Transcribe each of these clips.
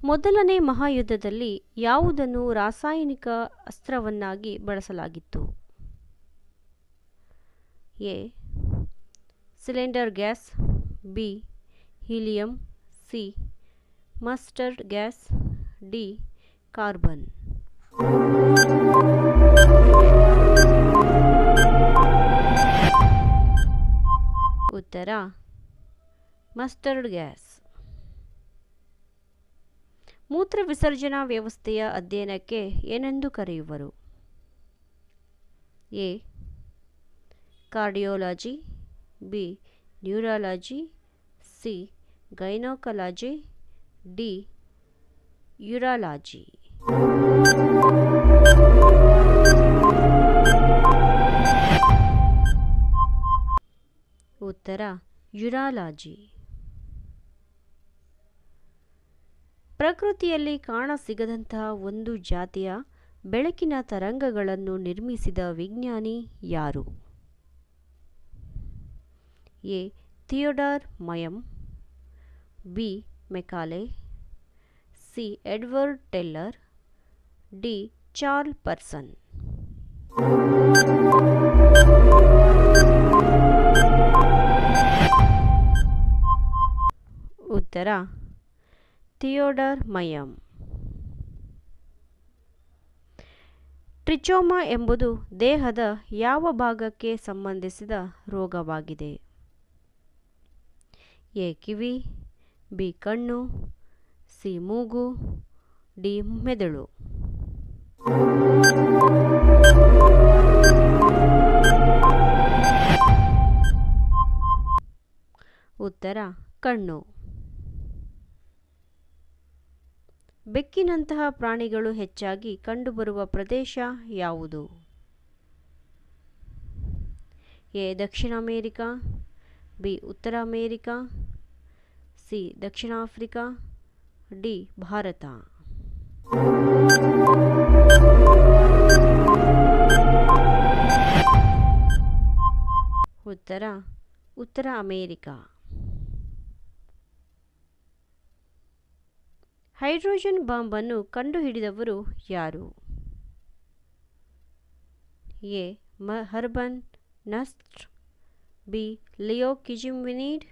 ಮೊದಲನೇ ಮಹಾಯುದ್ಧದಲ್ಲಿ ಯಾವುದನ್ನು ರಾಸಾಯನಿಕ ಅಸ್ತ್ರವನ್ನಾಗಿ ಬಳಸಲಾಗಿತ್ತು? A. Cylinder gas, B. Helium, C. Mustard gas, D. Carbon. ಉತ್ತರ ಮಸ್ಟರ್ಡ್ ಗ್ಯಾಸ್. ಮೂತ್ರ ವಿಸರ್ಜನಾ ವ್ಯವಸ್ಥೆಯ ಅಧ್ಯಯನಕ್ಕೆ ಏನೆಂದು ಕರೆಯುವರು? A. Cardiology, B. Neurology, C. Gynaecology, D. Urology. ಉತ್ತರ ಯೂರಾಲಜಿ. ಪ್ರಕೃತಿಯಲ್ಲಿ ಕಾಣಸಿಗದಂತಹ ಒಂದು ಜಾತಿಯ ಬೆಳಕಿನ ತರಂಗಗಳನ್ನು ನಿರ್ಮಿಸಿದ ವಿಜ್ಞಾನಿ ಯಾರು? A. Theodore Maiman, B. Macaulay, C. Edward Teller, D. Charles Parsons. ಉತ್ತರ ಥಿಯೋಡಾರ್ ಮಯಮ್. ಟ್ರಿಚೋಮಾ ಎಂಬುದು ದೇಹದ ಯಾವ ಭಾಗಕ್ಕೆ ಸಂಬಂಧಿಸಿದ ರೋಗವಾಗಿದೆ? ಎ. Kiwi, B. ಕಣ್ಣು, ಸಿ. ಮೂಗು, ಡಿ. ಮೆದುಳು. ಉತ್ತರ ಕಣ್ಣು. ಬೆಕ್ಕಿನಂತಹ ಪ್ರಾಣಿಗಳು ಹೆಚ್ಚಾಗಿ ಕಂಡುಬರುವ ಪ್ರದೇಶ ಯಾವುದು? ಎ. ದಕ್ಷಿಣ ಅಮೆರಿಕಾ, ಬಿ. ಉತ್ತರ ಅಮೆರಿಕಾ, ಸಿ. ದಕ್ಷಿಣ ಆಫ್ರಿಕಾ, ಡಿ. ಭಾರತ. ಉತ್ತರ ಉತ್ತರ ಅಮೆರಿಕಾ. ಹೈಡ್ರೋಜನ್ ಬಾಂಬನ್ನು ಕಂಡುಹಿಡಿದವರು ಯಾರು? ಎ. ಹರ್ಬನ್ ನಸ್ಟ್, ಬಿ. ಲಿಯೋ ಕಿಜಿಮ್ವಿನಿಡ್,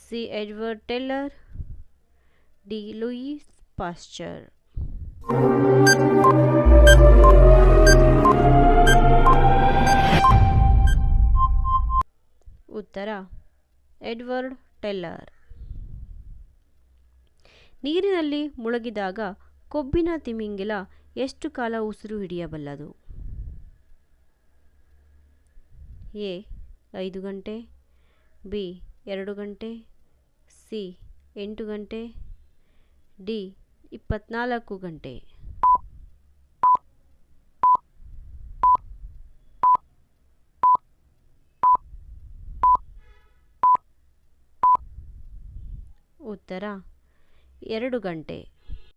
C. Edward Teller, D. Louis Pasteur. ಉತ್ತರ ಎಡ್ವರ್ಡ್ ಟೆಲ್ಲರ್. ನೀರಿನಲ್ಲಿ ಮುಳುಗಿದಾಗ ಕೊಬ್ಬಿನ ತಿಮಿಂಗಿಲ ಎಷ್ಟು ಕಾಲ ಉಸಿರು ಹಿಡಿಯಬಲ್ಲದು? ಎ. 5 ಗಂಟೆ, ಬಿ. 2 ಗಂಟೆ, ಸಿ. 8 ಗಂಟೆ, ಡಿ. 24 ಗಂಟೆ. ಉತ್ತರ 2 ಗಂಟೆ.